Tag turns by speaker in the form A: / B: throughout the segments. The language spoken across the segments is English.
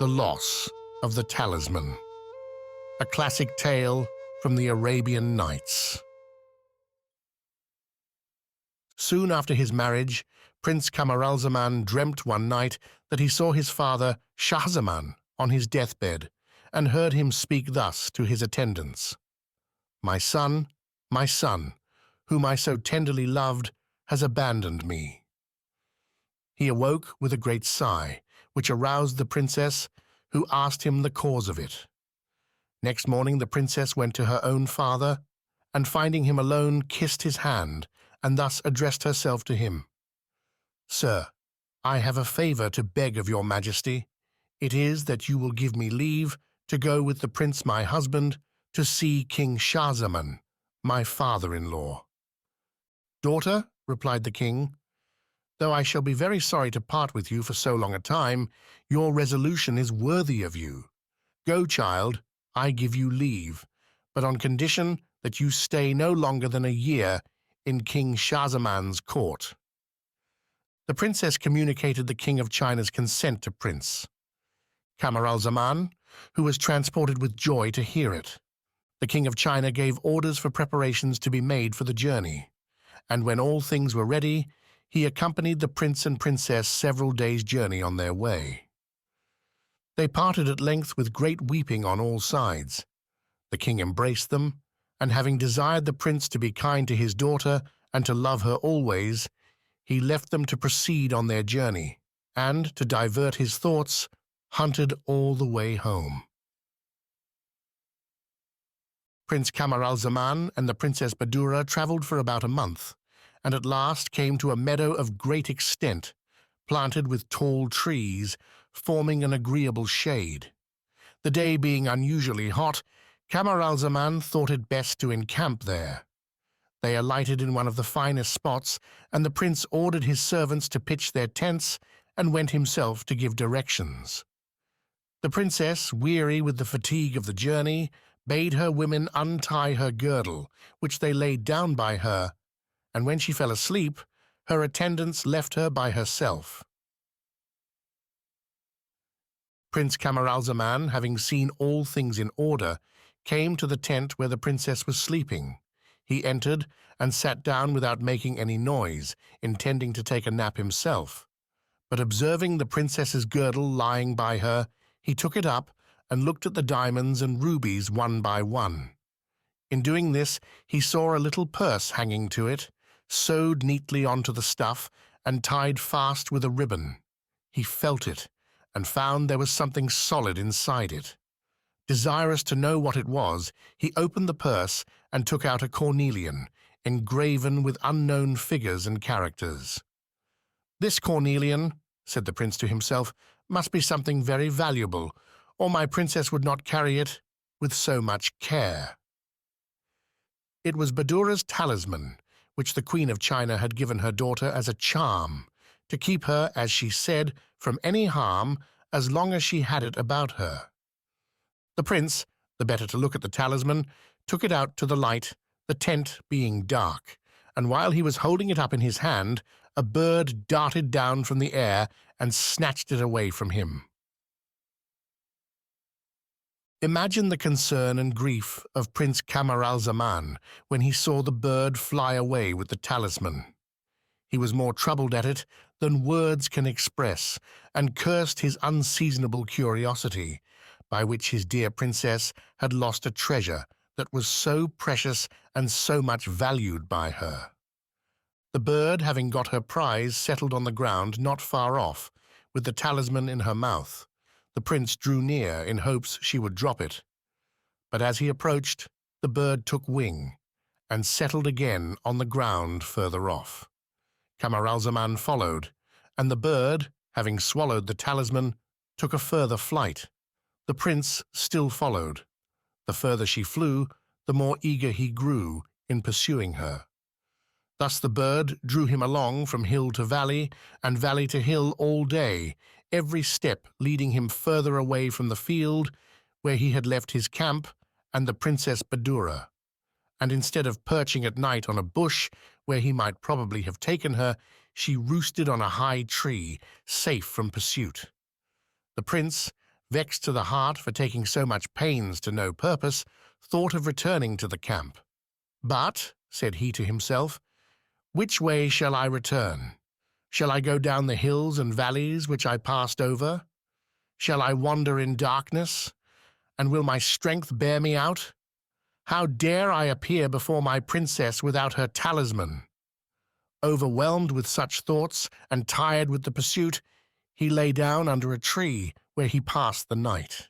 A: The Loss of the Talisman, a classic tale from the Arabian Nights. Soon after his marriage, Prince Camaralzaman dreamt one night that he saw his father, Shahzaman, on his deathbed, and heard him speak thus to his attendants: my son, whom I so tenderly loved, has abandoned me." He awoke with a great sigh, which aroused the princess, who asked him the cause of it. Next morning the princess went to her own father, and finding him alone, kissed his hand, and thus addressed herself to him: "Sir, I have a favor to beg of your majesty. It is that you will give me leave to go with the prince my husband to see King Shahzaman, my father-in-law." "Daughter," replied the king, "though I shall be very sorry to part with you for so long a time, your resolution is worthy of you. Go, child, I give you leave, but on condition that you stay no longer than a year in King Shahzaman's court." The princess communicated the King of China's consent to Prince Camaralzaman, who was transported with joy to hear it. The King of China gave orders for preparations to be made for the journey, and when all things were ready, he accompanied the prince and princess several days' journey on their way. They parted at length with great weeping on all sides. The king embraced them, and having desired the prince to be kind to his daughter and to love her always, he left them to proceed on their journey, and, to divert his thoughts, hunted all the way home. Prince Camaralzaman and the Princess Badoura traveled for about a month, and at last came to a meadow of great extent, planted with tall trees, forming an agreeable shade. The day being unusually hot, Camaralzaman thought it best to encamp there. They alighted in one of the finest spots, and the prince ordered his servants to pitch their tents and went himself to give directions. The princess, weary with the fatigue of the journey, bade her women untie her girdle, which they laid down by her, and when she fell asleep, her attendants left her by herself. Prince Camaralzaman, having seen all things in order, came to the tent where the princess was sleeping. He entered and sat down without making any noise, intending to take a nap himself. But observing the princess's girdle lying by her, he took it up and looked at the diamonds and rubies one by one. In doing this, he saw a little purse hanging to it, sewed neatly onto the stuff and tied fast with a ribbon. He felt it and found there was something solid inside it. Desirous to know what it was, he opened the purse and took out a cornelian, engraven with unknown figures and characters. "This cornelian," said the prince to himself, "must be something very valuable, or my princess would not carry it with so much care." It was Badura's talisman, which the Queen of China had given her daughter as a charm, to keep her, as she said, from any harm as long as she had it about her. The prince, the better to look at the talisman, took it out to the light, the tent being dark, and while he was holding it up in his hand, a bird darted down from the air and snatched it away from him. Imagine the concern and grief of Prince Camaralzaman when he saw the bird fly away with the talisman. He was more troubled at it than words can express, and cursed his unseasonable curiosity, by which his dear princess had lost a treasure that was so precious and so much valued by her. The bird, having got her prize, settled on the ground not far off, with the talisman in her mouth. The prince drew near in hopes she would drop it. But as he approached, the bird took wing and settled again on the ground further off. Camaralzaman followed, and the bird, having swallowed the talisman, took a further flight. The prince still followed. The further she flew, the more eager he grew in pursuing her. Thus the bird drew him along from hill to valley and valley to hill all day, every step leading him further away from the field where he had left his camp and the Princess Badoura. And instead of perching at night on a bush where he might probably have taken her, she roosted on a high tree, safe from pursuit. The prince, vexed to the heart for taking so much pains to no purpose, thought of returning to the camp. "But," said he to himself, "which way shall I return? Shall I go down the hills and valleys which I passed over? Shall I wander in darkness? And will my strength bear me out? How dare I appear before my princess without her talisman?" Overwhelmed with such thoughts and tired with the pursuit, he lay down under a tree where he passed the night.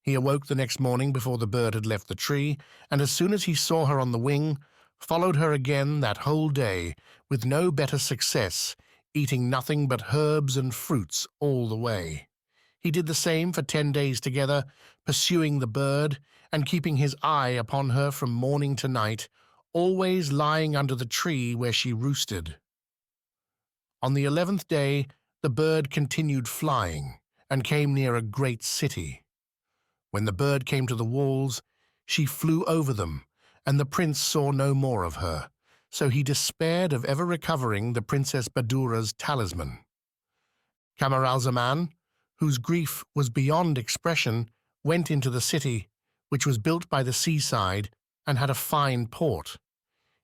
A: He awoke the next morning before the bird had left the tree, and as soon as he saw her on the wing, followed her again that whole day, with no better success, eating nothing but herbs and fruits all the way. He did the same for 10 days together, pursuing the bird, and keeping his eye upon her from morning to night, always lying under the tree where she roosted. On the 11th day, the bird continued flying, and came near a great city. When the bird came to the walls, she flew over them, and the prince saw no more of her, so he despaired of ever recovering the Princess Badoura's talisman. Camaralzaman, whose grief was beyond expression, went into the city, which was built by the seaside and had a fine port.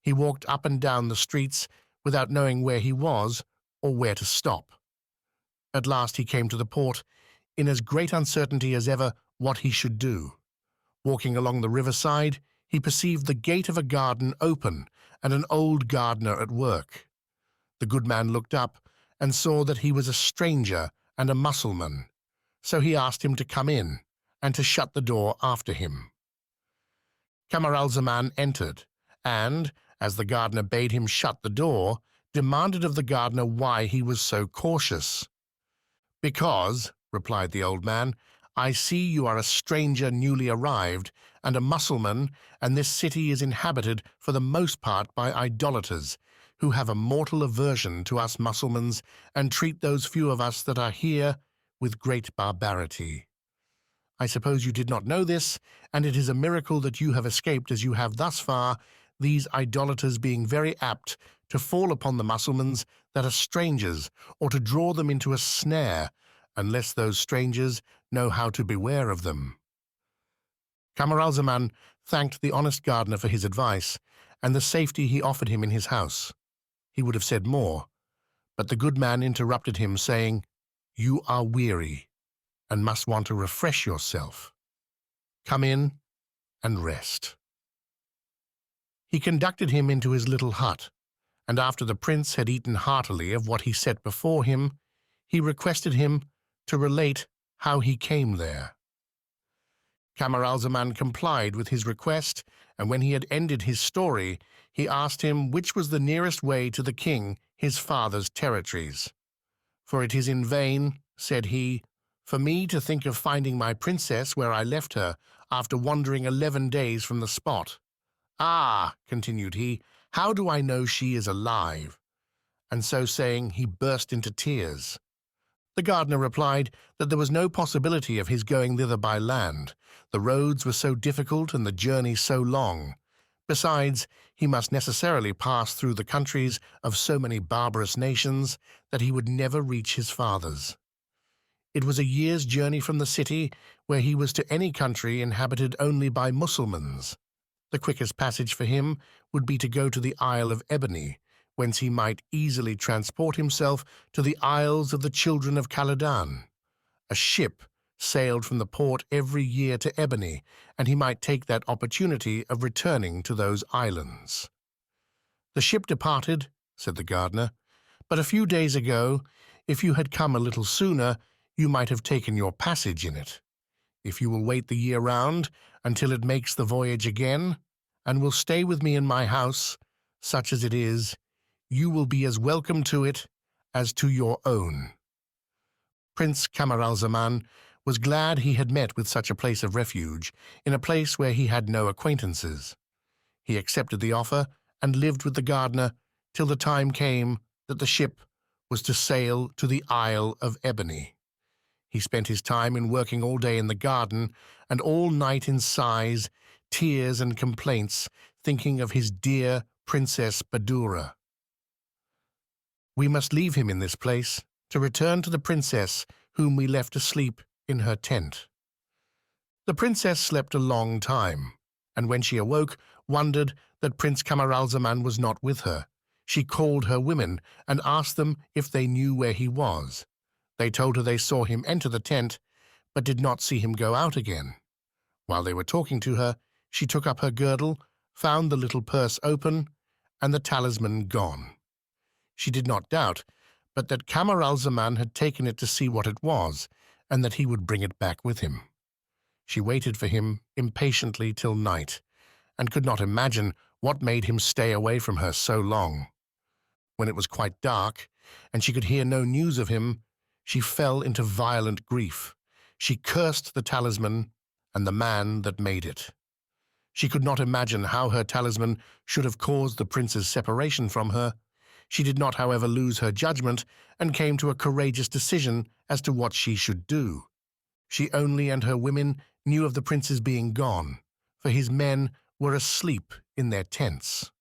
A: He walked up and down the streets without knowing where he was or where to stop. At last he came to the port, in as great uncertainty as ever what he should do. Walking along the riverside, he perceived the gate of a garden open and an old gardener at work. The good man looked up and saw that he was a stranger and a Mussulman, so he asked him to come in and to shut the door after him. Camaralzaman entered, and, as the gardener bade him shut the door, demanded of the gardener why he was so cautious. "Because," replied the old man, "I see you are a stranger newly arrived, and a Mussulman, and this city is inhabited for the most part by idolators, who have a mortal aversion to us Mussulmans, and treat those few of us that are here with great barbarity. I suppose you did not know this, and it is a miracle that you have escaped as you have thus far, these idolaters being very apt to fall upon the Mussulmans that are strangers, or to draw them into a snare, unless those strangers know how to beware of them." Camaralzaman thanked the honest gardener for his advice, and the safety he offered him in his house. He would have said more, but the good man interrupted him, saying, "You are weary, and must want to refresh yourself. Come in and rest." He conducted him into his little hut, and after the prince had eaten heartily of what he set before him, he requested him to relate how he came there. Camaralzaman complied with his request, and when he had ended his story, he asked him which was the nearest way to the king, his father's territories. "For it is in vain," said he, "for me to think of finding my princess where I left her, after wandering 11 days from the spot. Ah," continued he, "how do I know she is alive?" And so saying, he burst into tears. The gardener replied that there was no possibility of his going thither by land. The roads were so difficult and the journey so long. Besides, he must necessarily pass through the countries of so many barbarous nations that he would never reach his father's. It was a year's journey from the city, where he was, to any country inhabited only by Mussulmans. The quickest passage for him would be to go to the Isle of Ebony, whence he might easily transport himself to the Isles of the Children of Khaledan. A ship sailed from the port every year to Ebony, and he might take that opportunity of returning to those islands. "The ship departed," said the gardener, "but a few days ago. If you had come a little sooner, you might have taken your passage in it. If you will wait the year round until it makes the voyage again, and will stay with me in my house, such as it is, you will be as welcome to it as to your own." Prince Camaralzaman was glad he had met with such a place of refuge, in a place where he had no acquaintances. He accepted the offer and lived with the gardener till the time came that the ship was to sail to the Isle of Ebony. He spent his time in working all day in the garden and all night in sighs, tears, and complaints, thinking of his dear Princess Badoura. We must leave him in this place to return to the princess whom we left asleep in her tent. The princess slept a long time, and when she awoke, wondered that Prince Camaralzaman was not with her. She called her women and asked them if they knew where he was. They told her they saw him enter the tent, but did not see him go out again. While they were talking to her, she took up her girdle, found the little purse open, and the talisman gone. She did not doubt, but that Camaralzaman had taken it to see what it was, and that he would bring it back with him. She waited for him impatiently till night, and could not imagine what made him stay away from her so long. When it was quite dark, and she could hear no news of him, she fell into violent grief. She cursed the talisman and the man that made it. She could not imagine how her talisman should have caused the prince's separation from her. She did not, however, lose her judgment, and came to a courageous decision as to what she should do. She only and her women knew of the prince's being gone, for his men were asleep in their tents.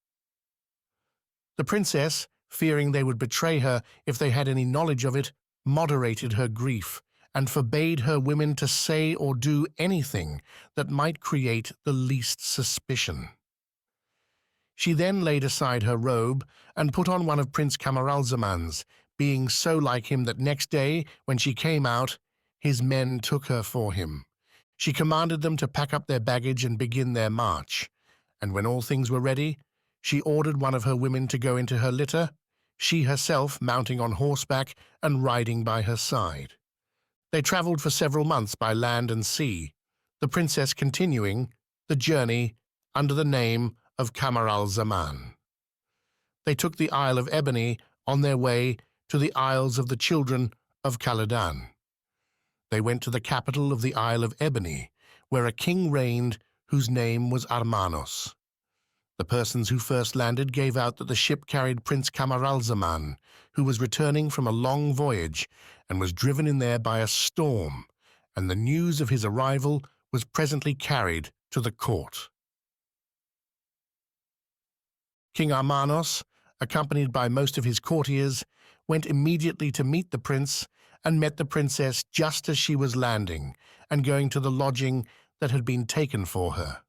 A: The princess, fearing they would betray her if they had any knowledge of it, moderated her grief, and forbade her women to say or do anything that might create the least suspicion. She then laid aside her robe and put on one of Prince Camaralzaman's, being so like him that next day, when she came out, his men took her for him. She commanded them to pack up their baggage and begin their march, and when all things were ready, she ordered one of her women to go into her litter, she herself mounting on horseback and riding by her side. They travelled for several months by land and sea, the princess continuing the journey under the name of Camaralzaman. They took the Isle of Ebony on their way to the Isles of the Children of Khaledan. They went to the capital of the Isle of Ebony, where a king reigned whose name was Armanos. The persons who first landed gave out that the ship carried Prince Camaralzaman, who was returning from a long voyage and was driven in there by a storm, and the news of his arrival was presently carried to the court. King Armanos, accompanied by most of his courtiers, went immediately to meet the prince and met the princess just as she was landing and going to the lodging that had been taken for her.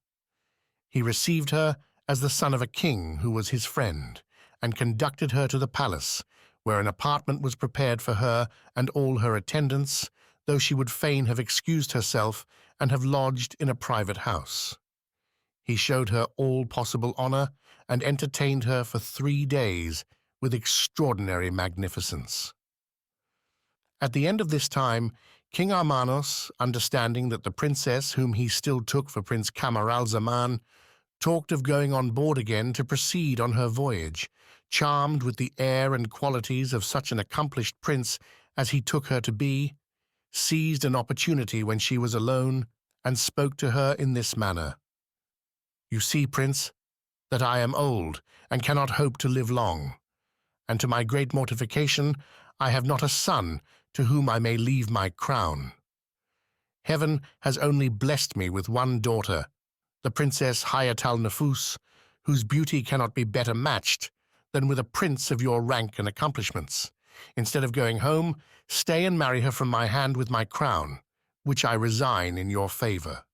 A: He received her as the son of a king who was his friend, and conducted her to the palace, where an apartment was prepared for her and all her attendants, though she would fain have excused herself and have lodged in a private house. He showed her all possible honor and entertained her for 3 days with extraordinary magnificence. At the end of this time, King Armanos, understanding that the princess, whom he still took for Prince Camaralzaman, talked of going on board again to proceed on her voyage, charmed with the air and qualities of such an accomplished prince as he took her to be, seized an opportunity when she was alone, and spoke to her in this manner. "You see, Prince, that I am old and cannot hope to live long, and to my great mortification I have not a son to whom I may leave my crown. Heaven has only blessed me with one daughter, the Princess Hayat-al-Nufus, whose beauty cannot be better matched than with a prince of your rank and accomplishments. Instead of going home, stay and marry her from my hand with my crown, which I resign in your favor.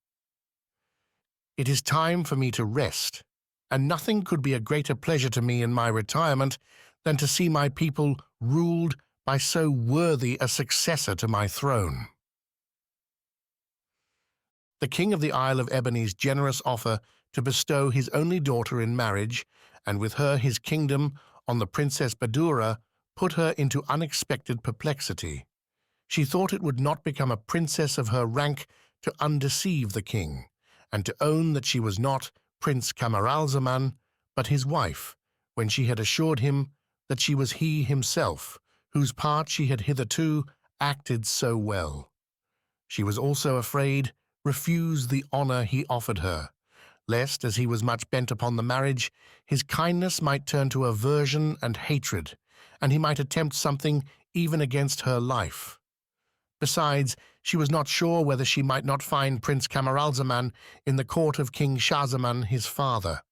A: It is time for me to rest, and nothing could be a greater pleasure to me in my retirement than to see my people ruled by so worthy a successor to my throne." The king of the Isle of Ebony's generous offer to bestow his only daughter in marriage, and with her his kingdom, on the Princess Badoura, put her into unexpected perplexity. She thought it would not become a princess of her rank to undeceive the king, and to own that she was not Prince Camaralzaman, but his wife, when she had assured him that she was he himself, whose part she had hitherto acted so well. She was also afraid refuse the honor he offered her, lest, as he was much bent upon the marriage, his kindness might turn to aversion and hatred, and he might attempt something even against her life. Besides, she was not sure whether she might not find Prince Camaralzaman in the court of King Schahzaman, his father.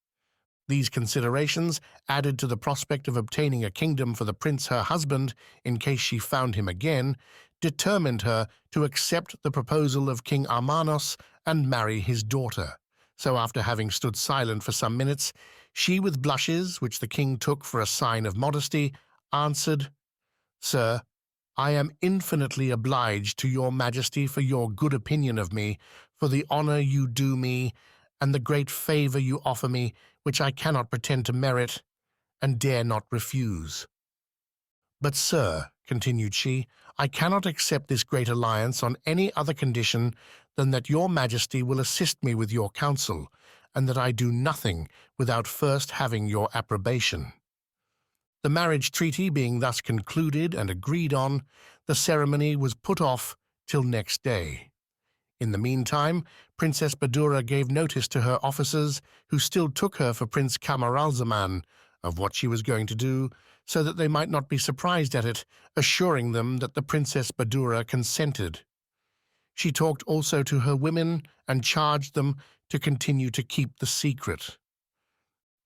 A: These considerations, added to the prospect of obtaining a kingdom for the prince her husband in case she found him again, determined her to accept the proposal of King Armanos and marry his daughter. So after having stood silent for some minutes, she, with blushes, which the king took for a sign of modesty, answered, "Sir, I am infinitely obliged to your majesty for your good opinion of me, for the honor you do me, and the great favor you offer me, which I cannot pretend to merit, and dare not refuse. But, sir," continued she, "I cannot accept this great alliance on any other condition than that your majesty will assist me with your counsel, and that I do nothing without first having your approbation." The marriage treaty being thus concluded and agreed on, the ceremony was put off till next day. In the meantime, Princess Badoura gave notice to her officers, who still took her for Prince Camaralzaman, of what she was going to do, so that they might not be surprised at it, assuring them that the Princess Badoura consented. She talked also to her women and charged them to continue to keep the secret.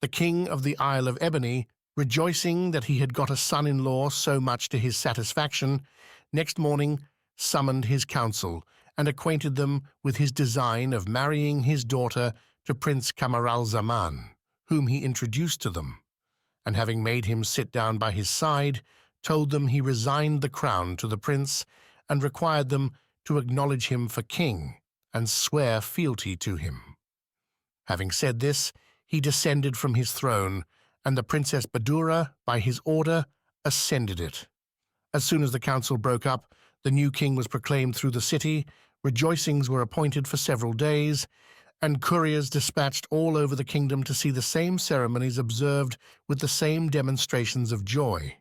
A: The king of the Isle of Ebony, rejoicing that he had got a son-in-law so much to his satisfaction, next morning summoned his council and acquainted them with his design of marrying his daughter to Prince Camaralzaman, whom he introduced to them, and having made him sit down by his side, told them he resigned the crown to the prince and required them to acknowledge him for king and swear fealty to him. Having said this, he descended from his throne, and the Princess Badura, by his order, ascended it. As soon as the council broke up, the new king was proclaimed through the city, rejoicings were appointed for several days, and couriers dispatched all over the kingdom to see the same ceremonies observed with the same demonstrations of joy.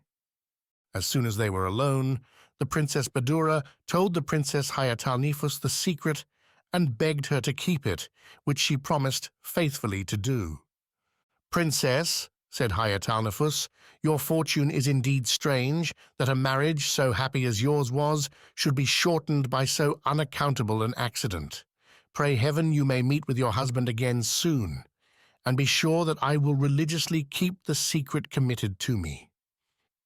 A: As soon as they were alone, the Princess Badura told the Princess Hayatalnefous the secret and begged her to keep it, which she promised faithfully to do. "Princess," said Hayatalnefous, "your fortune is indeed strange, that a marriage so happy as yours was should be shortened by so unaccountable an accident. Pray heaven you may meet with your husband again soon, and be sure that I will religiously keep the secret committed to me.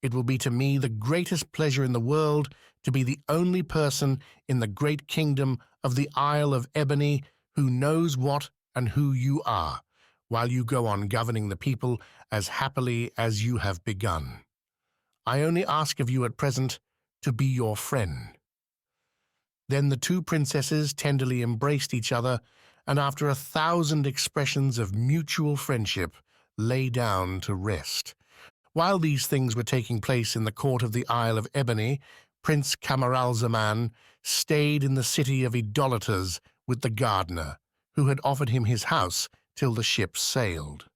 A: It will be to me the greatest pleasure in the world to be the only person in the great kingdom of the Isle of Ebony who knows what and who you are, while you go on governing the people as happily as you have begun. I only ask of you at present to be your friend." Then the two princesses tenderly embraced each other, and after 1,000 expressions of mutual friendship, lay down to rest. While these things were taking place in the court of the Isle of Ebony, Prince Camaralzaman stayed in the city of idolators with the gardener, who had offered him his house till the ship sailed.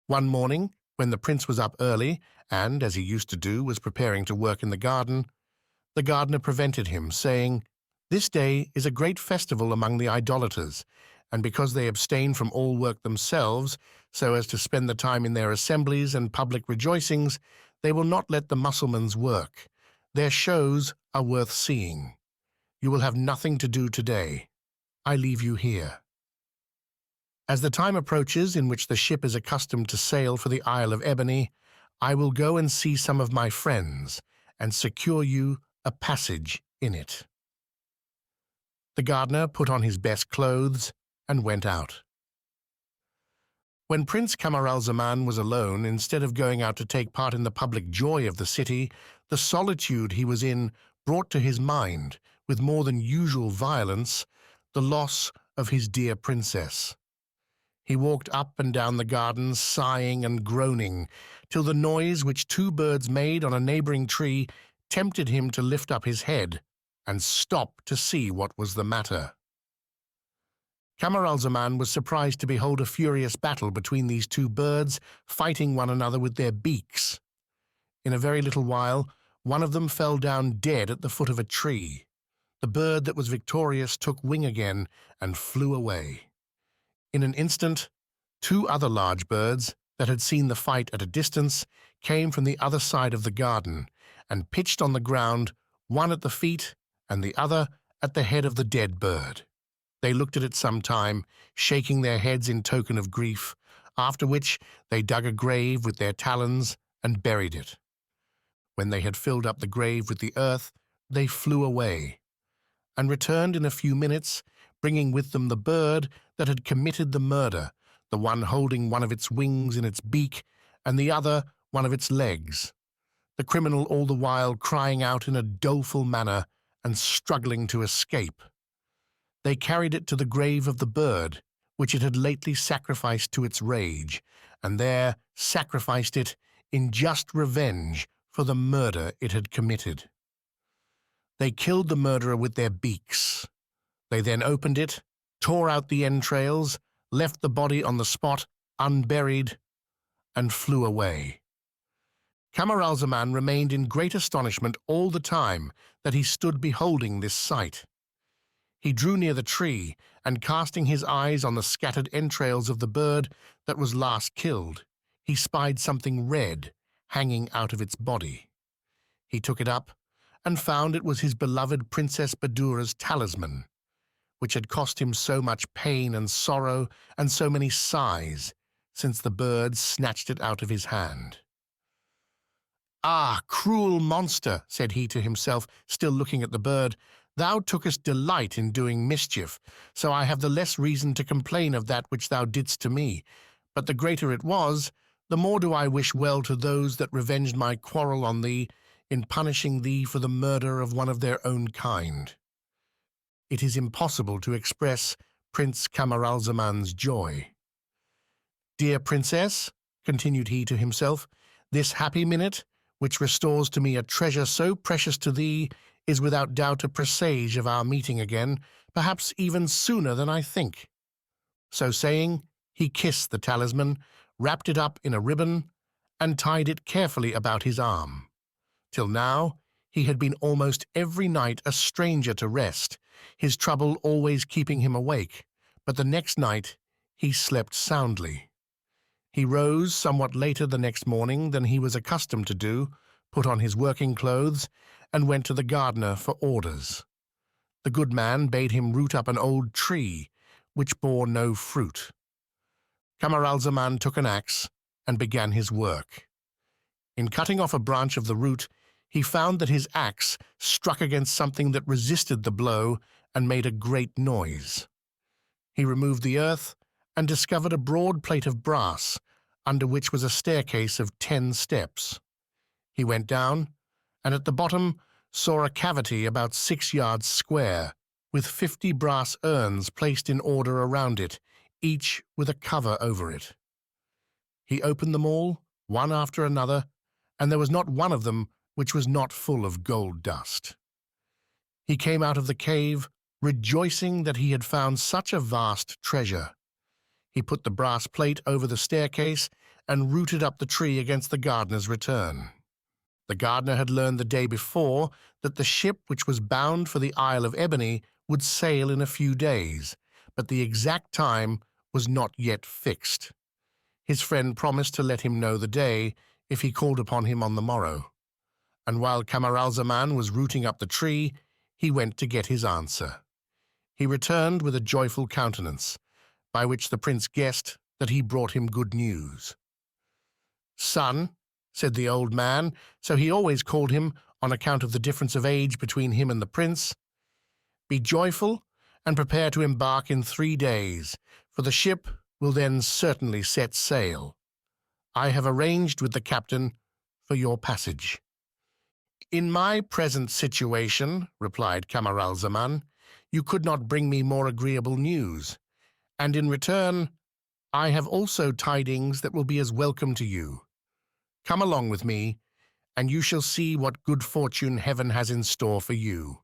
A: One morning, when the prince was up early, and, as he used to do, was preparing to work in the gardener prevented him, saying, "This day is a great festival among the idolators, and because they abstain from all work themselves, so as to spend the time in their assemblies and public rejoicings, they will not let the Mussulmans work. Their shows are worth seeing. You will have nothing to do today. I leave you here. As the time approaches in which the ship is accustomed to sail for the Isle of Ebony, I will go and see some of my friends, and secure you a passage in it." The gardener put on his best clothes and went out. When Prince Camaralzaman was alone, instead of going out to take part in the public joy of the city, the solitude he was in brought to his mind, with more than usual violence, the loss of his dear princess. He walked up and down the garden, sighing and groaning, till the noise which two birds made on a neighboring tree tempted him to lift up his head and stop to see what was the matter. Camaralzaman was surprised to behold a furious battle between these two birds, fighting one another with their beaks. In a very little while, one of them fell down dead at the foot of a tree. The bird that was victorious took wing again and flew away. In an instant, two other large birds that had seen the fight at a distance came from the other side of the garden and pitched on the ground, one at the feet and the other at the head of the dead bird. They looked at it some time, shaking their heads in token of grief, after which they dug a grave with their talons and buried it. When they had filled up the grave with the earth, they flew away, and returned in a few minutes, bringing with them the bird that had committed the murder, the one holding one of its wings in its beak, and the other one of its legs, the criminal all the while crying out in a doleful manner and struggling to escape. They carried it to the grave of the bird, which it had lately sacrificed to its rage, and there sacrificed it in just revenge for the murder it had committed. They killed the murderer with their beaks. They then opened it, tore out the entrails, left the body on the spot unburied, and flew away. Camaralzaman remained in great astonishment all the time that he stood beholding this sight. He drew near the tree, and casting his eyes on the scattered entrails of the bird that was last killed, he spied something red hanging out of its body. He took it up, and found it was his beloved Princess Badoura's talisman, which had cost him so much pain and sorrow and so many sighs since the bird snatched it out of his hand. "Ah, cruel monster," said he to himself, still looking at the bird, "thou tookest delight in doing mischief, so I have the less reason to complain of that which thou didst to me. But the greater it was, the more do I wish well to those that revenged my quarrel on thee in punishing thee for the murder of one of their own kind." It is impossible to express Prince Camaralzaman's joy. "Dear Princess," continued he to himself, "this happy minute, which restores to me a treasure so precious to thee, is without doubt a presage of our meeting again, perhaps even sooner than I think." So saying, he kissed the talisman, wrapped it up in a ribbon, and tied it carefully about his arm. Till now, he had been almost every night a stranger to rest, his trouble always keeping him awake, but the next night he slept soundly. He rose somewhat later the next morning than he was accustomed to do, put on his working clothes, and went to the gardener for orders. The good man bade him root up an old tree, which bore no fruit. Camaralzaman took an axe and began his work. In cutting off a branch of the root, he found that his axe struck against something that resisted the blow and made a great noise. He removed the earth and discovered a broad plate of brass, under which was a staircase of 10 steps. He went down, and at the bottom saw a cavity about 6 yards square, with 50 brass urns placed in order around it, each with a cover over it. He opened them all, one after another, and there was not one of them which was not full of gold dust. He came out of the cave, rejoicing that he had found such a vast treasure. He put the brass plate over the staircase and rooted up the tree against the gardener's return. The gardener had learned the day before that the ship which was bound for the Isle of Ebony would sail in a few days, but the exact time was not yet fixed. His friend promised to let him know the day if he called upon him on the morrow, and while Camaralzaman was rooting up the tree, he went to get his answer. He returned with a joyful countenance, by which the prince guessed that he brought him good news. "Son," said the old man, so he always called him on account of the difference of age between him and the prince, "be joyful and prepare to embark in 3 days, for the ship will then certainly set sail. I have arranged with the captain for your passage." "In my present situation," replied Camaralzaman, "you could not bring me more agreeable news, and in return I have also tidings that will be as welcome to you. Come along with me, and you shall see what good fortune heaven has in store for you."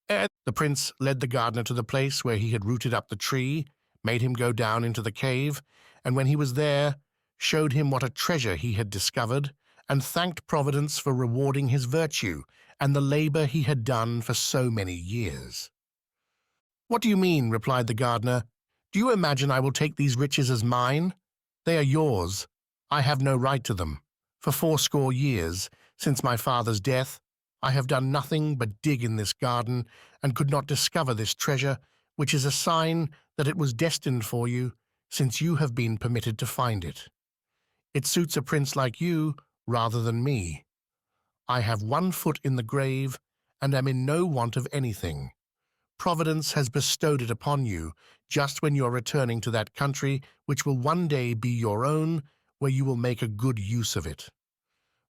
A: The prince led the gardener to the place where he had rooted up the tree, made him go down into the cave, and when he was there, showed him what a treasure he had discovered, and thanked Providence for rewarding his virtue and the labor he had done for so many years. "What do you mean?" replied the gardener. "Do you imagine I will take these riches as mine? They are yours. I have no right to them. For 80 years, since my father's death, I have done nothing but dig in this garden, and could not discover this treasure, which is a sign that it was destined for you, since you have been permitted to find it. It suits a prince like you rather than me. I have 1 foot in the grave, and am in no want of anything. Providence has bestowed it upon you just when you are returning to that country which will one day be your own, where you will make a good use of it."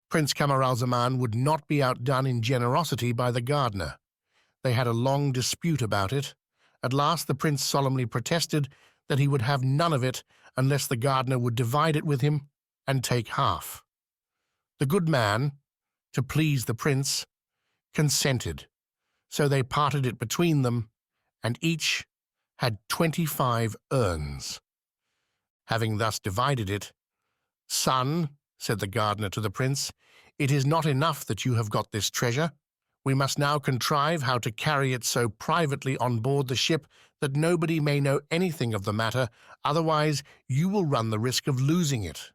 A: Prince Camaralzaman would not be outdone in generosity by the gardener. They had a long dispute about it. At last the prince solemnly protested that he would have none of it unless the gardener would divide it with him and take half. The good man, to please the prince, consented, so they parted it between them, and each had 25 urns. Having thus divided it, "Son," said the gardener to the prince, "it is not enough that you have got this treasure. We must now contrive how to carry it so privately on board the ship that nobody may know anything of the matter, otherwise you will run the risk of losing it.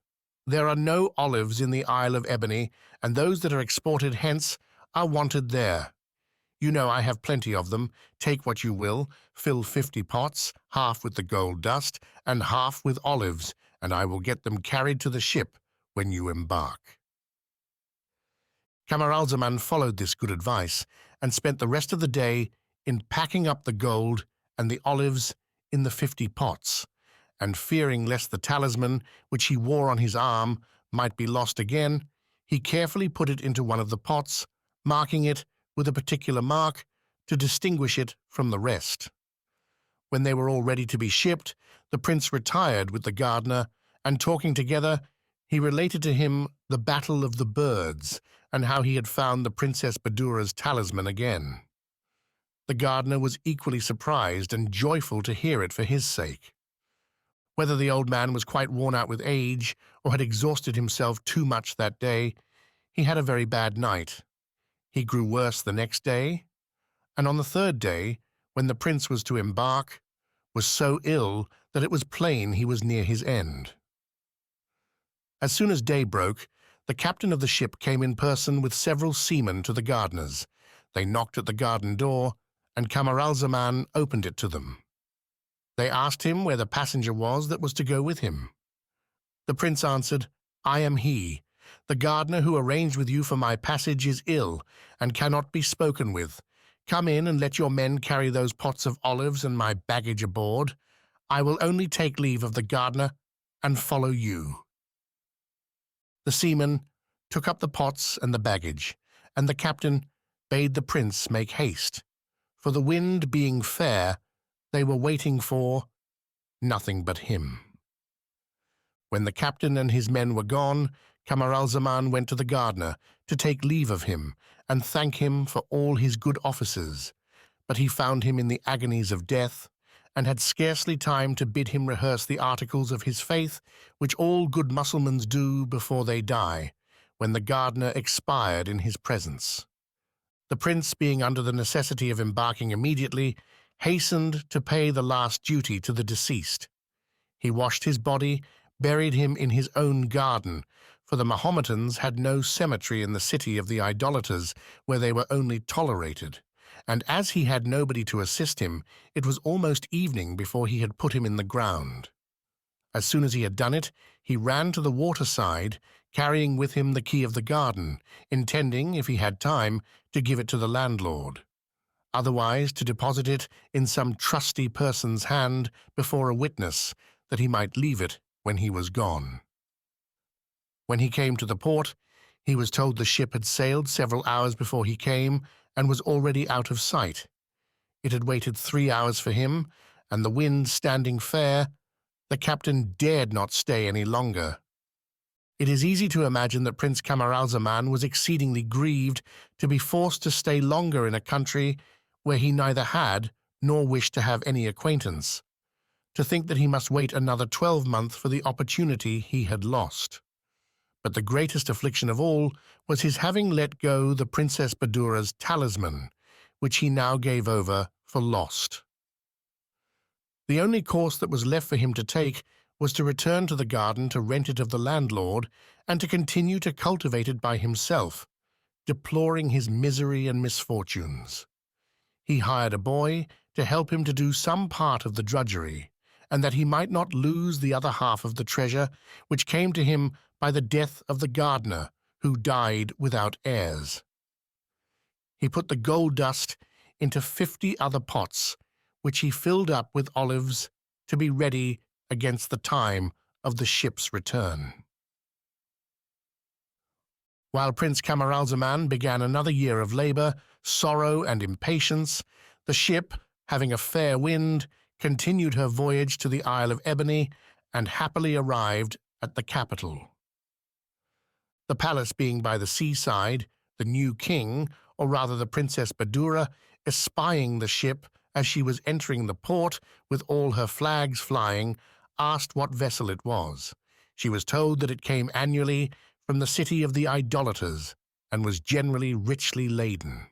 A: There are no olives in the Isle of Ebony, and those that are exported hence are wanted there. You know I have plenty of them. Take what you will, fill 50 pots, half with the gold dust, and half with olives, and I will get them carried to the ship when you embark." Camaralzaman followed this good advice, and spent the rest of the day in packing up the gold and the olives in the 50 pots, and fearing lest the talisman which he wore on his arm might be lost again, he carefully put it into one of the pots, marking it with a particular mark to distinguish it from the rest. When they were all ready to be shipped, the prince retired with the gardener, and talking together, he related to him the battle of the birds, and how he had found the Princess Badoura's talisman again. The gardener was equally surprised and joyful to hear it for his sake. Whether the old man was quite worn out with age, or had exhausted himself too much that day, he had a very bad night. He grew worse the next day, and on the third day, when the prince was to embark, was so ill that it was plain he was near his end. As soon as day broke, the captain of the ship came in person with several seamen to the gardener's. They knocked at the garden door, and Camaralzaman opened it to them. They asked him where the passenger was that was to go with him. The prince answered, "I am he. The gardener who arranged with you for my passage is ill, and cannot be spoken with. Come in and let your men carry those pots of olives and my baggage aboard. I will only take leave of the gardener and follow you." The seamen took up the pots and the baggage, and the captain bade the prince make haste, for the wind being fair, they were waiting for nothing but him. When the captain and his men were gone, Camaralzaman went to the gardener to take leave of him and thank him for all his good offices, but he found him in the agonies of death, and had scarcely time to bid him rehearse the articles of his faith, which all good Mussulmans do before they die, when the gardener expired in his presence. The prince, being under the necessity of embarking immediately, hastened to pay the last duty to the deceased. He washed his body, buried him in his own garden, for the Mahometans had no cemetery in the city of the idolators, where they were only tolerated, and as he had nobody to assist him, it was almost evening before he had put him in the ground. As soon as he had done it, he ran to the waterside, carrying with him the key of the garden, intending, if he had time, to give it to the landlord. Otherwise, to deposit it in some trusty person's hand before a witness, that he might leave it when he was gone. When he came to the port, he was told the ship had sailed several hours before he came, and was already out of sight. It had waited 3 hours for him, and the wind standing fair, the captain dared not stay any longer. It is easy to imagine that Prince Camaralzaman was exceedingly grieved to be forced to stay longer in a country where he neither had nor wished to have any acquaintance, to think that he must wait another 12 months for the opportunity he had lost. But the greatest affliction of all was his having let go the Princess Badoura's talisman, which he now gave over for lost. The only course that was left for him to take was to return to the garden to rent it of the landlord, and to continue to cultivate it by himself, deploring his misery and misfortunes. He hired a boy to help him to do some part of the drudgery, and that he might not lose the other half of the treasure, which came to him by the death of the gardener, who died without heirs. He put the gold dust into 50 other pots, which he filled up with olives to be ready against the time of the ship's return. While Prince Camaralzaman began another year of labor, sorrow, and impatience, the ship, having a fair wind, continued her voyage to the Isle of Ebony and happily arrived at the capital. The palace being by the seaside, the new king, or rather the Princess Badoura, espying the ship as she was entering the port with all her flags flying, asked what vessel it was. She was told that it came annually from the city of the idolators and was generally richly laden.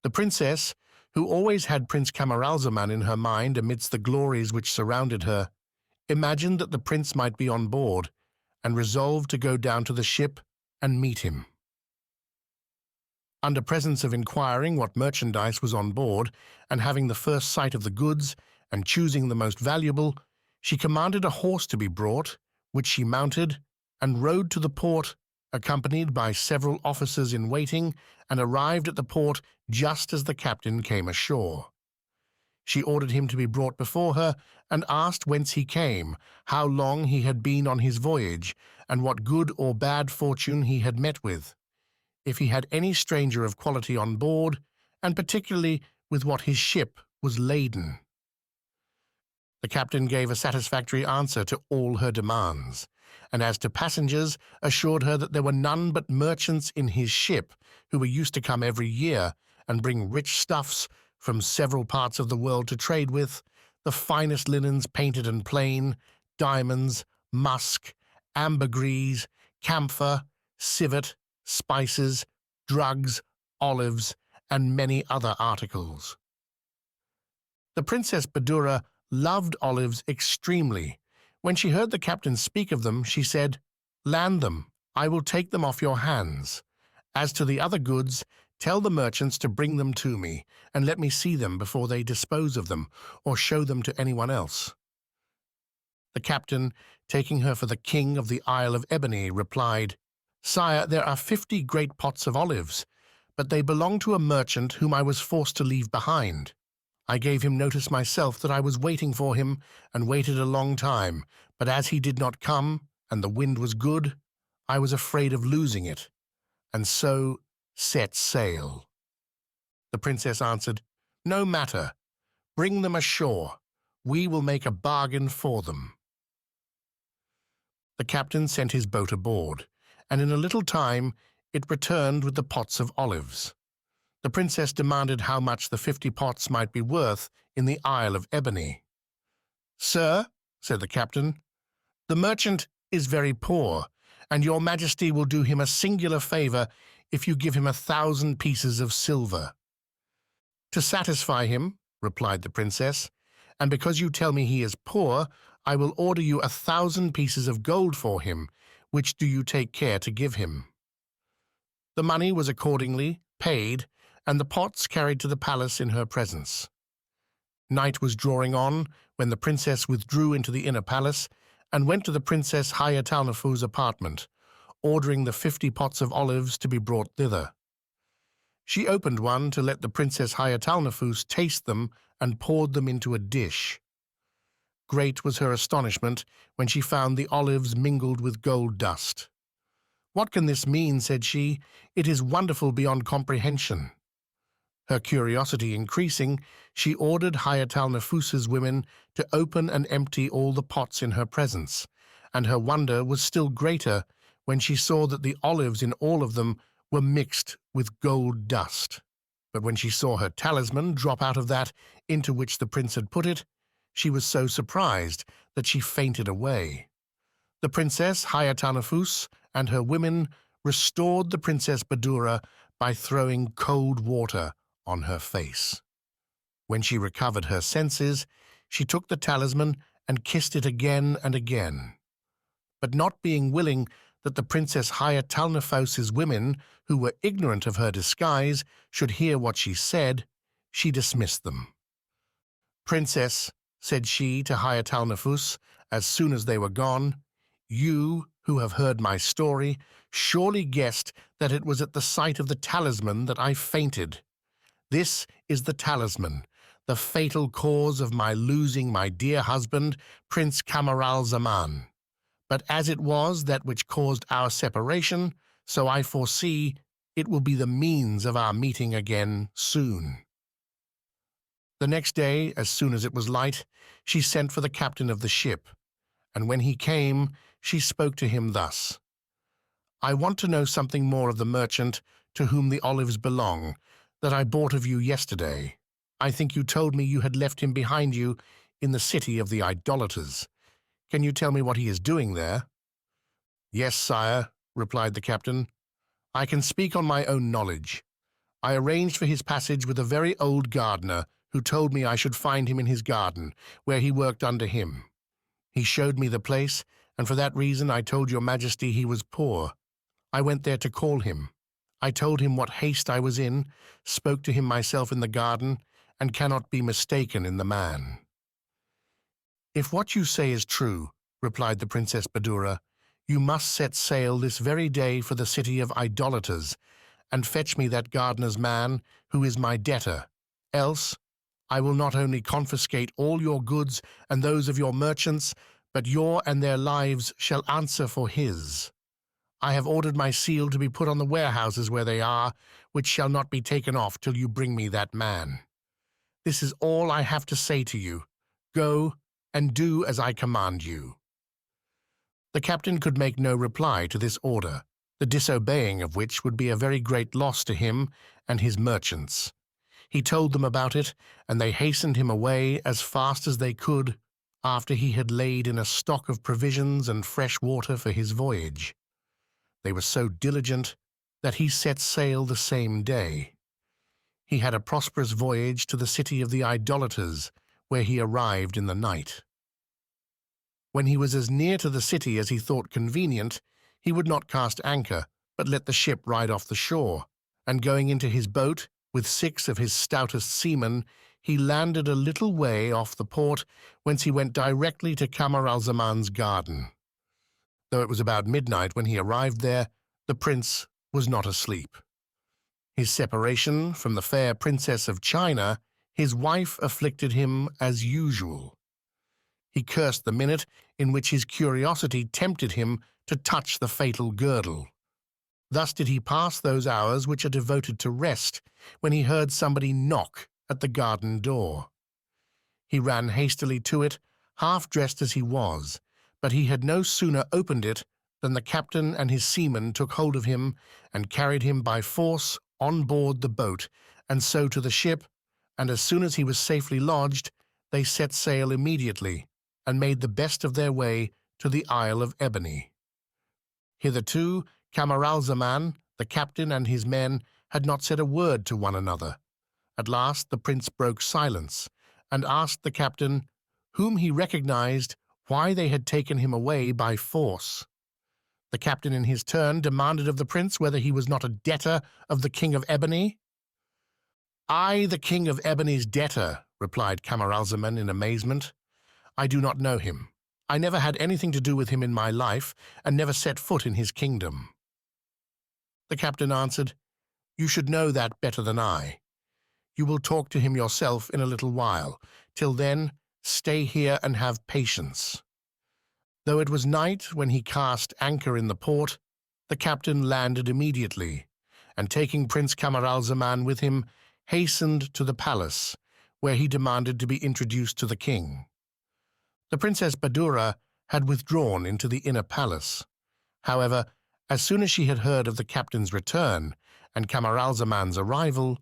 A: The princess, who always had Prince Camaralzaman in her mind amidst the glories which surrounded her, imagined that the prince might be on board and resolved to go down to the ship and meet him. Under presence of inquiring what merchandise was on board and having the first sight of the goods and choosing the most valuable, she commanded a horse to be brought, which she mounted and rode to the port, accompanied by several officers in waiting, and arrived at the port just as the captain came ashore. She ordered him to be brought before her and asked whence he came, how long he had been on his voyage, and what good or bad fortune he had met with, if he had any stranger of quality on board, and particularly with what his ship was laden. The captain gave a satisfactory answer to all her demands, and as to passengers, assured her that there were none but merchants in his ship who were used to come every year and bring rich stuffs from several parts of the world to trade with, the finest linens painted and plain, diamonds, musk, ambergris, camphor, civet, spices, drugs, olives, and many other articles. The Princess Badoura loved olives extremely. When she heard the captain speak of them, she said, "Land them, I will take them off your hands. As to the other goods, tell the merchants to bring them to me, and let me see them before they dispose of them, or show them to anyone else." The captain, taking her for the king of the Isle of Ebony, replied, "Sire, there are 50 great pots of olives, but they belong to a merchant whom I was forced to leave behind. I gave him notice myself that I was waiting for him, and waited a long time, but as he did not come, and the wind was good, I was afraid of losing it, and so set sail." The princess answered, "No matter, bring them ashore. We will make a bargain for them." The captain sent his boat aboard, and in a little time it returned with the pots of olives. The princess demanded how much the 50 pots might be worth in the Isle of Ebony. "Sir," said the captain, "the merchant is very poor, and your majesty will do him a singular favor if you give him 1,000 pieces of silver." "To satisfy him," replied the princess, "and because you tell me he is poor, I will order you 1,000 pieces of gold for him, which do you take care to give him." The money was accordingly paid, and the pots carried to the palace in her presence. Night was drawing on when the princess withdrew into the inner palace and went to the Princess Hayatalnefous' apartment, ordering the 50 pots of olives to be brought thither. She opened one to let the Princess Hayatalnefous taste them and poured them into a dish. Great was her astonishment when she found the olives mingled with gold dust. "What can this mean?" said she. "It is wonderful beyond comprehension." Her curiosity increasing, she ordered Hayatalnefous' women to open and empty all the pots in her presence, and her wonder was still greater when she saw that the olives in all of them were mixed with gold dust. But when she saw her talisman drop out of that into which the prince had put it, she was so surprised that she fainted away. The Princess Hayatalnefous and her women restored the Princess Badoura by throwing cold water on her face. When she recovered her senses, she took the talisman and kissed it again and again. But not being willing that the Princess Hayatalnefous' women, who were ignorant of her disguise, should hear what she said, she dismissed them. "Princess," said she to Hayatalnefous as soon as they were gone, "you, who have heard my story, surely guessed that it was at the sight of the talisman that I fainted. This is the talisman, the fatal cause of my losing my dear husband, Prince Camaralzaman. But as it was that which caused our separation, so I foresee it will be the means of our meeting again soon." The next day, as soon as it was light, she sent for the captain of the ship, and when he came, she spoke to him thus: "I want to know something more of the merchant to whom the olives belong, that I bought of you yesterday. I think you told me you had left him behind you in the city of the idolators. Can you tell me what he is doing there?" "Yes, sire," replied the captain. "I can speak on my own knowledge. I arranged for his passage with a very old gardener who told me I should find him in his garden, where he worked under him. He showed me the place, and for that reason I told your majesty he was poor. I went there to call him. I told him what haste I was in, spoke to him myself in the garden, and cannot be mistaken in the man." "If what you say is true," replied the Princess Badoura, "you must set sail this very day for the city of idolators, and fetch me that gardener's man, who is my debtor. Else I will not only confiscate all your goods and those of your merchants, but your and their lives shall answer for his. I have ordered my seal to be put on the warehouses where they are, which shall not be taken off till you bring me that man. This is all I have to say to you. Go and do as I command you." The captain could make no reply to this order, the disobeying of which would be a very great loss to him and his merchants. He told them about it, and they hastened him away as fast as they could, after he had laid in a stock of provisions and fresh water for his voyage. They were so diligent that he set sail the same day. He had a prosperous voyage to the city of the idolators, where he arrived in the night. When he was as near to the city as he thought convenient, he would not cast anchor, but let the ship ride off the shore, and going into his boat, with 6 of his stoutest seamen, he landed a little way off the port, whence he went directly to Camaralzaman's garden. Though it was about midnight when he arrived there, the prince was not asleep. His separation from the fair princess of China, his wife, afflicted him as usual. He cursed the minute in which his curiosity tempted him to touch the fatal girdle. Thus did he pass those hours which are devoted to rest, when he heard somebody knock at the garden door. He ran hastily to it, half dressed as he was, but he had no sooner opened it than the captain and his seamen took hold of him and carried him by force on board the boat, and so to the ship, and as soon as he was safely lodged, they set sail immediately, and made the best of their way to the Isle of Ebony. Hitherto, Camaralzaman, the captain and his men, had not said a word to one another. At last the prince broke silence, and asked the captain, whom he recognized, why they had taken him away by force. The captain in his turn demanded of the prince whether he was not a debtor of the King of Ebony. "I, the King of Ebony's debtor," replied Camaralzaman in amazement. "I do not know him. I never had anything to do with him in my life, and never set foot in his kingdom." The captain answered, "You should know that better than I. You will talk to him yourself in a little while. Till then, stay here and have patience." Though it was night when he cast anchor in the port, the captain landed immediately, and taking Prince Camaralzaman with him, hastened to the palace, where he demanded to be introduced to the king. The Princess Badoura had withdrawn into the inner palace. However, as soon as she had heard of the captain's return and Camaralzaman's arrival,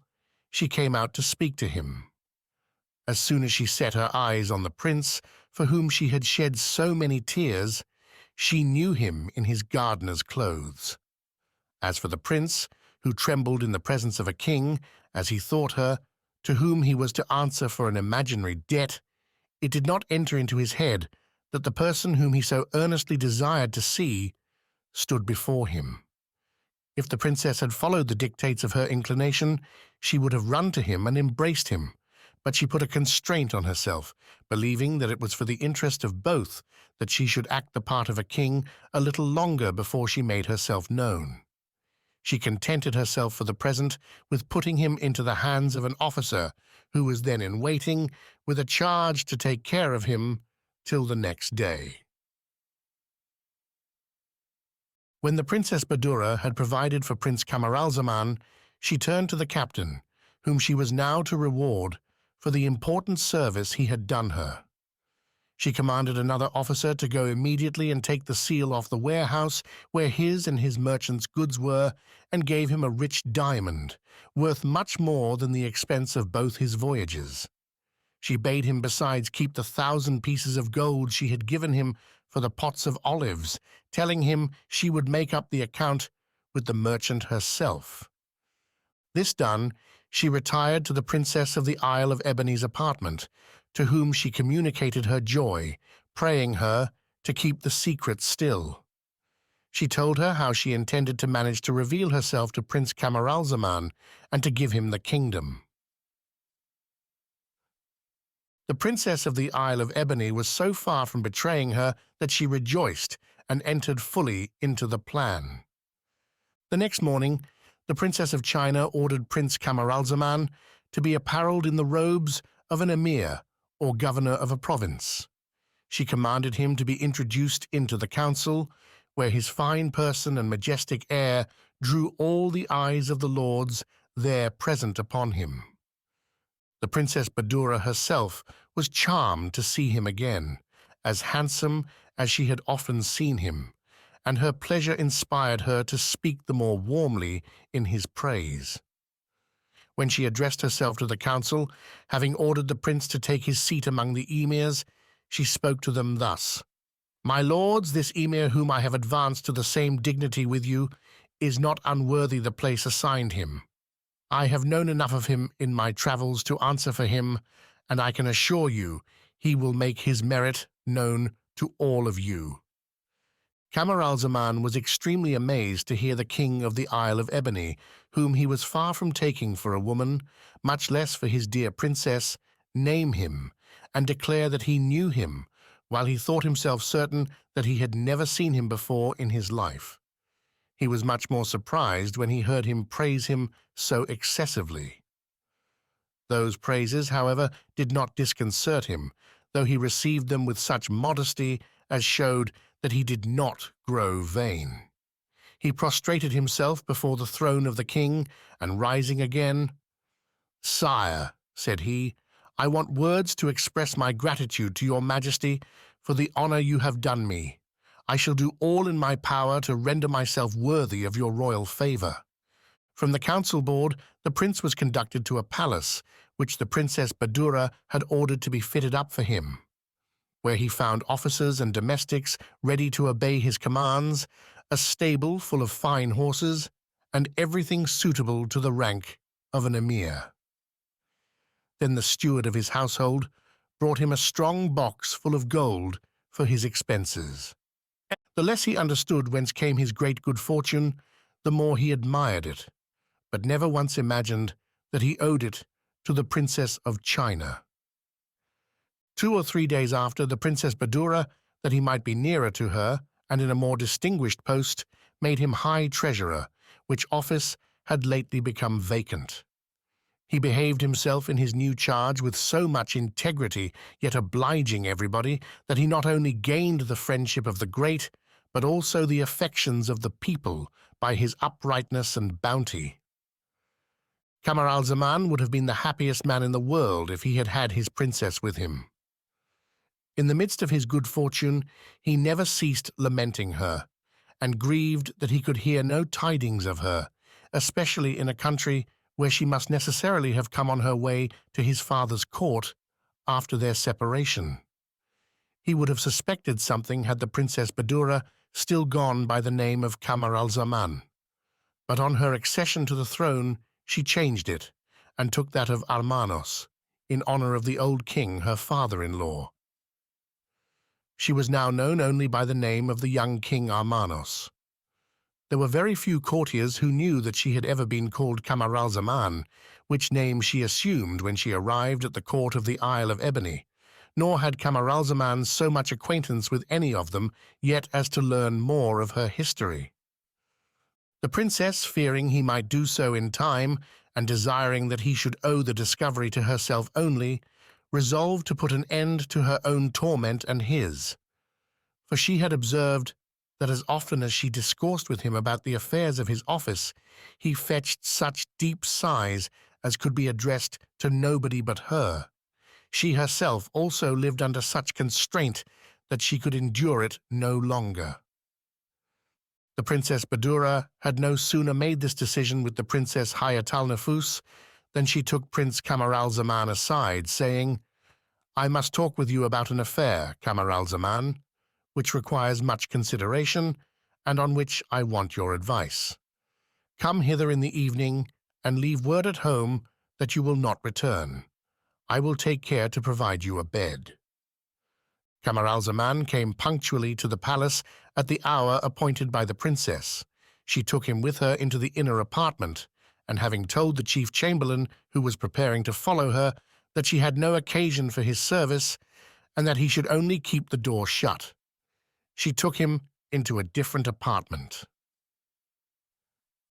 A: she came out to speak to him. As soon as she set her eyes on the prince, for whom she had shed so many tears, she knew him in his gardener's clothes. As for the prince, who trembled in the presence of a king, as he thought her, to whom he was to answer for an imaginary debt, it did not enter into his head that the person whom he so earnestly desired to see stood before him. If the princess had followed the dictates of her inclination, she would have run to him and embraced him, But she put a constraint on herself, believing that it was for the interest of both that she should act the part of a king a little longer before she made herself known. She contented herself for the present with putting him into the hands of an officer who was then in waiting, with a charge to take care of him till the next day. When the Princess Badoura had provided for Prince Camaralzaman, she turned to the captain, whom she was now to reward for the important service he had done her. She commanded another officer to go immediately and take the seal off the warehouse where his and his merchants' goods were, and gave him a rich diamond, worth much more than the expense of both his voyages. She bade him besides keep the 1,000 pieces of gold she had given him for the pots of olives, telling him she would make up the account with the merchant herself. This done, she retired to the Princess of the Isle of Ebony's apartment, to whom she communicated her joy, praying her to keep the secret still. She told her how she intended to manage to reveal herself to Prince Camaralzaman and to give him the kingdom. The Princess of the Isle of Ebony was so far from betraying her that she rejoiced and entered fully into the plan. The next morning, the Princess of China ordered Prince Camaralzaman to be apparelled in the robes of an emir or governor of a province. She commanded him to be introduced into the council, where his fine person and majestic air drew all the eyes of the lords there present upon him. The Princess Badura herself was charmed to see him again, as handsome as she had often seen him, and her pleasure inspired her to speak the more warmly in his praise. When she addressed herself to the council, having ordered the prince to take his seat among the emirs, she spoke to them thus: "My lords, this emir whom I have advanced to the same dignity with you is not unworthy the place assigned him. I have known enough of him in my travels to answer for him, and I can assure you he will make his merit known to all of you." Camaralzaman was extremely amazed to hear the king of the Isle of Ebony, whom he was far from taking for a woman, much less for his dear princess, name him, and declare that he knew him, while he thought himself certain that he had never seen him before in his life. He was much more surprised when he heard him praise him so excessively. Those praises, however, did not disconcert him, though he received them with such modesty as showed that he did not grow vain. He prostrated himself before the throne of the king, and rising again, "Sire," said he, "I want words to express my gratitude to your majesty for the honor you have done me. I shall do all in my power to render myself worthy of your royal favor." From the council board, the prince was conducted to a palace, which the Princess Badoura had ordered to be fitted up for him, where he found officers and domestics ready to obey his commands, a stable full of fine horses, and everything suitable to the rank of an emir. Then the steward of his household brought him a strong box full of gold for his expenses. The less he understood whence came his great good fortune, the more he admired it, but never once imagined that he owed it to the Princess of China. 2 or 3 days after, the Princess Badoura, that he might be nearer to her and in a more distinguished post, made him high treasurer, which office had lately become vacant. He behaved himself in his new charge with so much integrity, yet obliging everybody, that he not only gained the friendship of the great, but also the affections of the people by his uprightness and bounty. Camaralzaman would have been the happiest man in the world if he had had his princess with him. In the midst of his good fortune, he never ceased lamenting her, and grieved that he could hear no tidings of her, especially in a country where she must necessarily have come on her way to his father's court after their separation. He would have suspected something had the Princess Badoura still gone by the name of Camaralzaman, but on her accession to the throne she changed it, and took that of Armanos, in honor of the old king, her father-in-law. She was now known only by the name of the young King Armanos. There were very few courtiers who knew that she had ever been called Camaralzaman, which name she assumed when she arrived at the court of the Isle of Ebony, nor had Camaralzaman so much acquaintance with any of them yet as to learn more of her history. The princess, fearing he might do so in time, and desiring that he should owe the discovery to herself only, resolved to put an end to her own torment and his. For she had observed that as often as she discoursed with him about the affairs of his office, he fetched such deep sighs as could be addressed to nobody but her. She herself also lived under such constraint that she could endure it no longer. The Princess Badura had no sooner made this decision with the Princess Hayatal-Nefus than she took Prince Camaralzaman aside, saying, "I must talk with you about an affair, Camaralzaman, which requires much consideration, and on which I want your advice. Come hither in the evening, and leave word at home that you will not return. I will take care to provide you a bed." Camaralzaman came punctually to the palace at the hour appointed by the princess. She took him with her into the inner apartment, and having told the chief chamberlain, who was preparing to follow her, that she had no occasion for his service, and that he should only keep the door shut, she took him into a different apartment.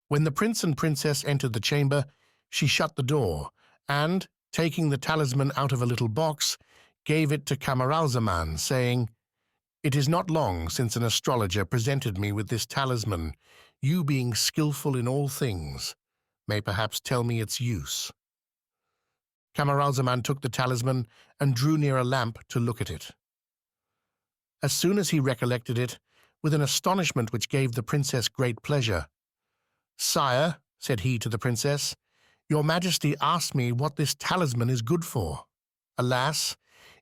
A: When the prince and princess entered the chamber, she shut the door, and, taking the talisman out of a little box, gave it to Camaralzaman, saying, "It is not long since an astrologer presented me with this talisman. You, being skillful in all things, may perhaps tell me its use." Camaralzaman took the talisman and drew near a lamp to look at it. As soon as he recollected it, with an astonishment which gave the princess great pleasure, "Sire," said he to the princess, "your majesty asked me what this talisman is good for. Alas,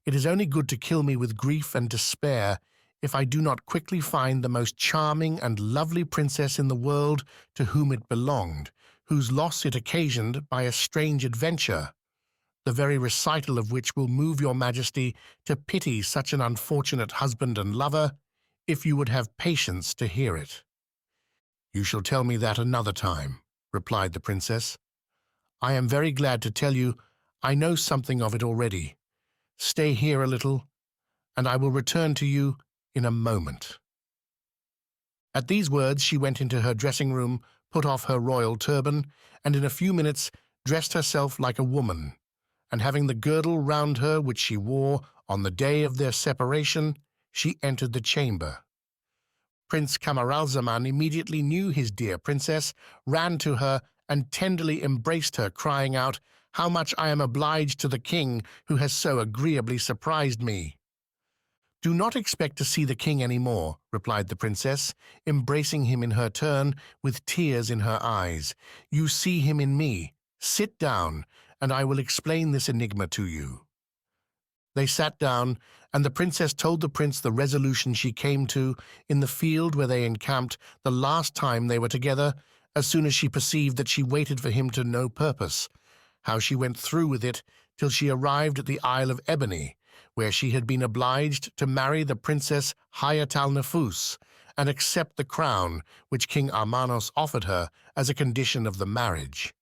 A: it is only good to kill me with grief and despair if I do not quickly find the most charming and lovely princess in the world to whom it belonged, whose loss it occasioned by a strange adventure, the very recital of which will move your majesty to pity such an unfortunate husband and lover, if you would have patience to hear it." "You shall tell me that another time," replied the princess. "I am very glad to tell you I know something of it already. Stay here a little, and I will return to you in a moment." At these words she went into her dressing-room, put off her royal turban, and in a few minutes dressed herself like a woman, and having the girdle round her which she wore on the day of their separation, she entered the chamber. Prince Camaralzaman immediately knew his dear princess, ran to her, and tenderly embraced her, crying out, "How much I am obliged to the king, who has so agreeably surprised me." "Do not expect to see the king any more," replied the princess, embracing him in her turn, with tears in her eyes. "You see him in me. Sit down, and I will explain this enigma to you." They sat down, and the princess told the prince the resolution she came to in the field where they encamped the last time they were together, as soon as she perceived that she waited for him to no purpose, how she went through with it till she arrived at the Isle of Ebony, where she had been obliged to marry the Princess Hayatal-Nefus and accept the crown which King Armanos offered her as a condition of the marriage.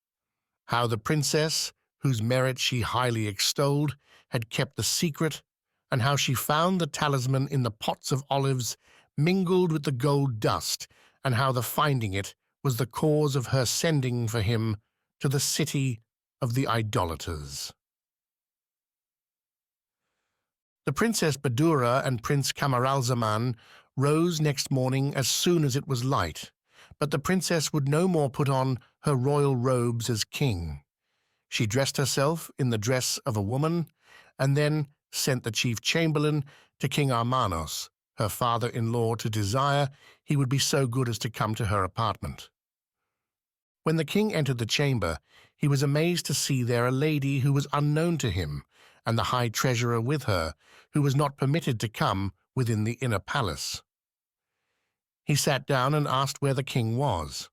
A: How the princess, whose merit she highly extolled, had kept the secret, and how she found the talisman in the pots of olives mingled with the gold dust, and how the finding it was the cause of her sending for him to the city of the idolators. The Princess Badoura and Prince Camaralzaman rose next morning as soon as it was light, but the princess would no more put on her royal robes as king. She dressed herself in the dress of a woman, and then sent the chief chamberlain to King Armanos, her father-in-law, to desire he would be so good as to come to her apartment. When the king entered the chamber, he was amazed to see there a lady who was unknown to him, and the high treasurer with her, who was not permitted to come within the inner palace. He sat down and asked where the king was.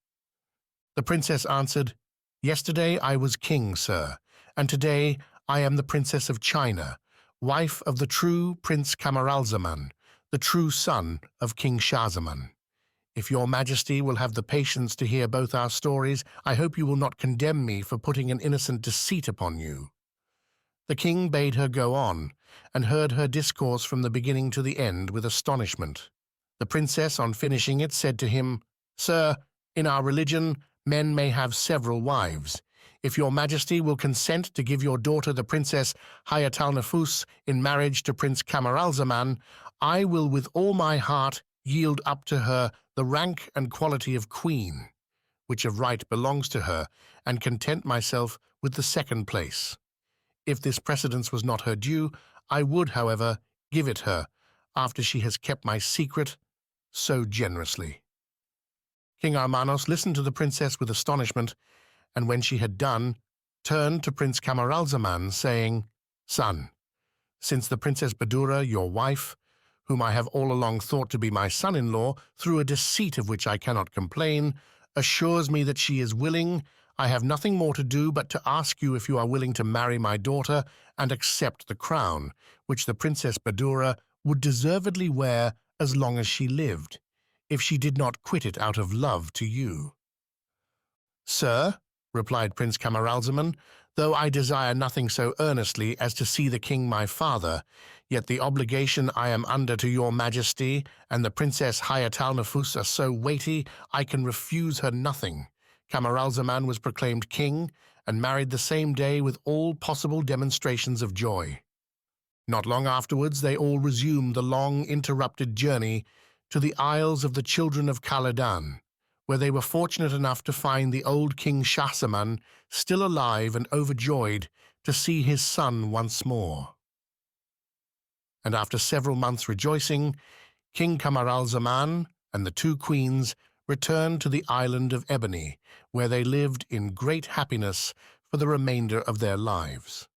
A: The princess answered, "Yesterday I was king, sir, and today I am the Princess of China, wife of the true Prince Camaralzaman, the true son of King Schahzaman. If your majesty will have the patience to hear both our stories, I hope you will not condemn me for putting an innocent deceit upon you." The king bade her go on, and heard her discourse from the beginning to the end with astonishment. The princess, on finishing it, said to him, "Sir, in our religion, men may have several wives. If your majesty will consent to give your daughter, the Princess Hayatalnefous, in marriage to Prince Camaralzaman, I will with all my heart yield up to her the rank and quality of queen, which of right belongs to her, and content myself with the second place. If this precedence was not her due, I would, however, give it her, after she has kept my secret so generously." King Armanos listened to the princess with astonishment, and when she had done, turned to Prince Camaralzaman, saying, "Son, since the Princess Badoura, your wife, whom I have all along thought to be my son-in-law, through a deceit of which I cannot complain, assures me that she is willing, I have nothing more to do but to ask you if you are willing to marry my daughter and accept the crown, which the Princess Badoura would deservedly wear as long as she lived, if she did not quit it out of love to you." "Sir," replied Prince Camaralzaman, "though I desire nothing so earnestly as to see the king my father, yet the obligation I am under to your majesty and the Princess Hayatalnefous are so weighty I can refuse her nothing." Camaralzaman was proclaimed king and married the same day with all possible demonstrations of joy. Not long afterwards they all resumed the long interrupted journey to the Isles of the Children of Khaledan, where they were fortunate enough to find the old King Shahzaman still alive and overjoyed to see his son once more. And after several months' rejoicing, King Camaralzaman and the two queens returned to the island of Ebony, where they lived in great happiness for the remainder of their lives.